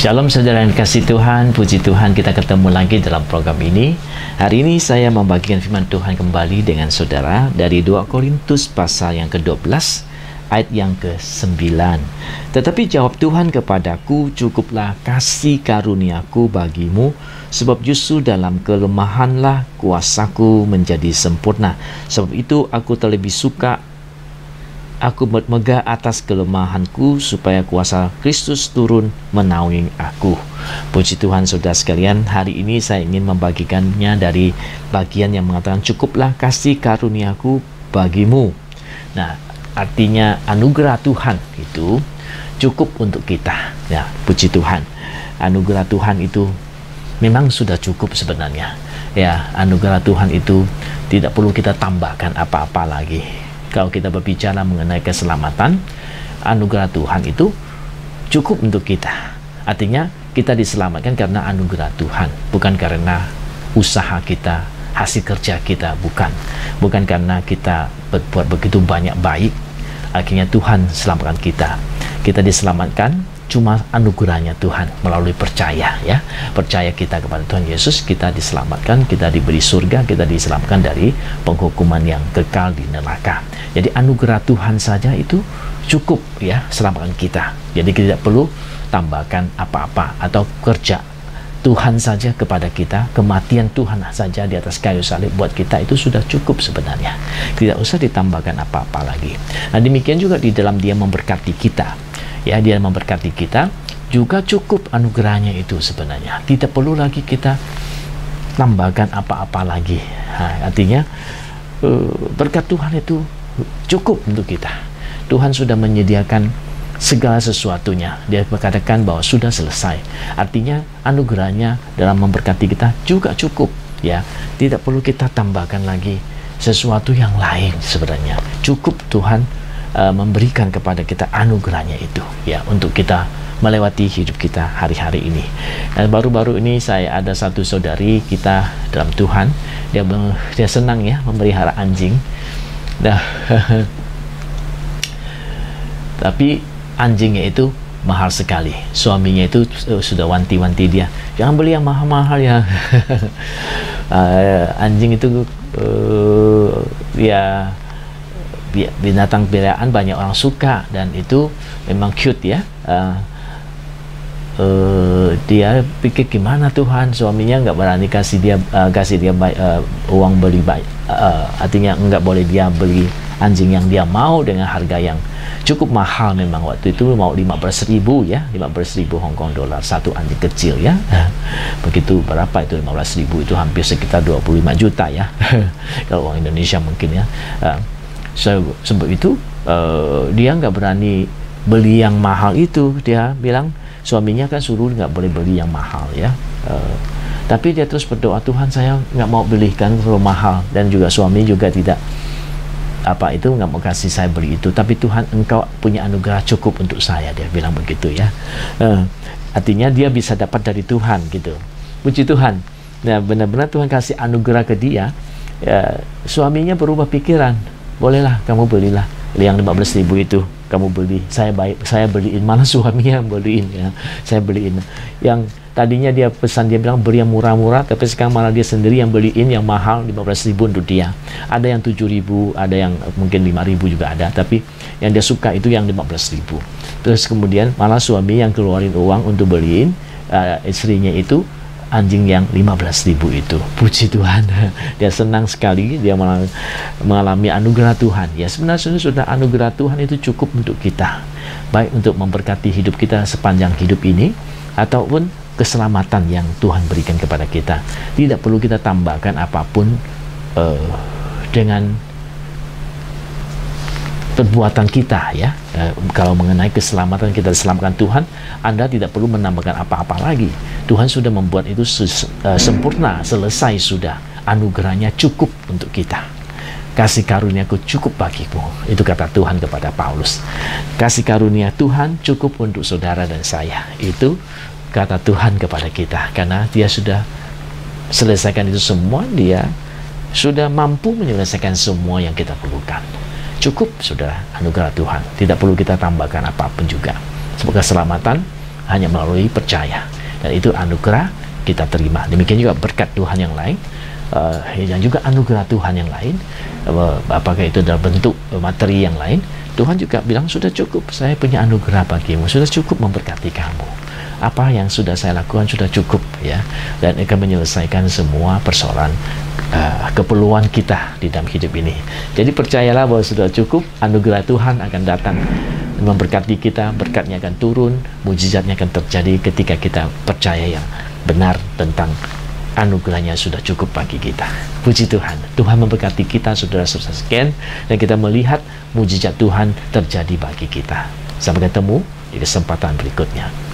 Shalom saudara yang kasih Tuhan, puji Tuhan kita ketemu lagi dalam program ini. Hari ini saya membagikan firman Tuhan kembali dengan saudara dari 2 Korintus pasal yang ke-12 ayat yang ke-9. Tetapi jawab Tuhan kepadaku, cukuplah kasih karuniaku bagimu, sebab justru dalam kelemahanlah kuasaku menjadi sempurna. Sebab itu aku terlebih suka aku megah atas kelemahanku, supaya kuasa Kristus turun menaungi aku. Puji Tuhan saudara sekalian, hari ini saya ingin membagikannya dari bagian yang mengatakan cukuplah kasih karuniaku bagimu. Nah, artinya anugerah Tuhan itu cukup untuk kita. Ya, puji Tuhan. Anugerah Tuhan itu memang sudah cukup sebenarnya. Ya, anugerah Tuhan itu tidak perlu kita tambahkan apa-apa lagi. Kalau kita berbicara mengenai keselamatan, anugerah Tuhan itu cukup untuk kita. Artinya kita diselamatkan karena anugerah Tuhan, bukan karena usaha kita, hasil kerja kita, bukan. Bukan karena kita berbuat begitu banyak baik, akhirnya Tuhan selamatkan kita. Kita diselamatkan cuma anugerahnya Tuhan melalui percaya, ya. Percaya kita kepada Tuhan Yesus, kita diselamatkan, kita diberi surga, kita diselamatkan dari penghukuman yang kekal di neraka. Jadi anugerah Tuhan saja itu cukup, ya, selamatkan kita. Jadi kita tidak perlu tambahkan apa-apa atau kerja Tuhan saja kepada kita, kematian Tuhan saja di atas kayu salib buat kita itu sudah cukup sebenarnya. Tidak usah ditambahkan apa-apa lagi. Nah, demikian juga di dalam Dia memberkati kita. Ya, Dia memberkati kita juga cukup anugerahnya itu sebenarnya. Tidak perlu lagi kita tambahkan apa-apa lagi. Artinya berkat Tuhan itu cukup untuk kita. Tuhan sudah menyediakan segala sesuatunya. Dia berkatakan bahwa sudah selesai. Artinya anugerahnya dalam memberkati kita juga cukup. Ya, tidak perlu kita tambahkan lagi sesuatu yang lain sebenarnya. Cukup Tuhan memberikan kepada kita anugerahnya itu, ya, untuk kita melewati hidup kita hari-hari ini. Dan baru-baru ini saya ada satu saudari kita dalam Tuhan, dia senang, ya, memelihara anjing. Nah, tapi anjingnya itu mahal sekali. Suaminya itu sudah wanti-wanti dia, jangan beli yang mahal-mahal ya. Anjing itu ya, binatang peliharaan banyak orang suka dan itu memang cute, ya. Dia pikir gimana Tuhan, suaminya nggak berani kasih dia uang beli baik, artinya nggak boleh dia beli anjing yang dia mau dengan harga yang cukup mahal. Memang waktu itu mau 15.000, ya, 15.000 Hong Kong dolar satu anjing kecil, ya. Begitu berapa itu 15.000 itu hampir sekitar 25 juta, ya. Kalau uang Indonesia mungkin, ya. Sebab itu dia nggak berani beli yang mahal itu. Dia bilang suaminya kan suruh nggak boleh beli yang mahal, ya. Tapi dia terus berdoa, Tuhan saya nggak mau belikan terlalu mahal, dan juga suami juga tidak nggak mau kasih saya beli itu. Tapi Tuhan, Engkau punya anugerah cukup untuk saya, dia bilang begitu, ya. Artinya dia bisa dapat dari Tuhan, gitu. Puji Tuhan. Nah, benar-benar Tuhan kasih anugerah ke dia, ya. Suaminya berubah pikiran, bolehlah kamu belilah yang 15.000 itu, kamu beli, saya beliin. Malah suami yang beliin, ya. Saya beliin yang tadinya dia pesan, dia bilang beli yang murah-murah, tapi sekarang malah dia sendiri yang beliin yang mahal 15.000 untuk dia. Ada yang 7.000, ada yang mungkin 5.000 juga ada, tapi yang dia suka itu yang 15.000. Terus kemudian malah suami yang keluarin uang untuk beliin istrinya itu anjing yang 15.000 itu. Puji Tuhan. Dia senang sekali, dia mengalami anugerah Tuhan. Ya, sebenarnya sudah anugerah Tuhan itu cukup untuk kita, baik untuk memberkati hidup kita sepanjang hidup ini ataupun keselamatan yang Tuhan berikan kepada kita. Tidak perlu kita tambahkan apapun dengan perbuatan kita, ya. Kalau mengenai keselamatan, kita diselamatkan Tuhan, Anda tidak perlu menambahkan apa-apa lagi. Tuhan sudah membuat itu sempurna, selesai sudah. Anugerahnya cukup untuk kita. Kasih karuniaku cukup bagimu, itu kata Tuhan kepada Paulus. Kasih karunia Tuhan cukup untuk saudara dan saya, itu kata Tuhan kepada kita. Karena Dia sudah selesaikan itu semua, Dia sudah mampu menyelesaikan semua yang kita perlukan. Cukup, saudara, anugerah Tuhan. Tidak perlu kita tambahkan apapun juga. Semoga keselamatan hanya melalui percaya, dan itu anugerah kita terima. Demikian juga berkat Tuhan yang lain, dan juga anugerah Tuhan yang lain, apakah itu dalam bentuk materi yang lain. Tuhan juga bilang, sudah cukup, saya punya anugerah bagimu, sudah cukup memberkati kamu. Apa yang sudah saya lakukan sudah cukup, ya, dan akan menyelesaikan semua persoalan keperluan kita di dalam hidup ini. Jadi percayalah bahwa sudah cukup, anugerah Tuhan akan datang memberkati kita, berkatnya akan turun, mujizatnya akan terjadi ketika kita percaya yang benar tentang anugerahnya sudah cukup bagi kita. Puji Tuhan. Tuhan memberkati kita, saudara-saudara sekalian, dan kita melihat mujizat Tuhan terjadi bagi kita. Sampai ketemu di kesempatan berikutnya.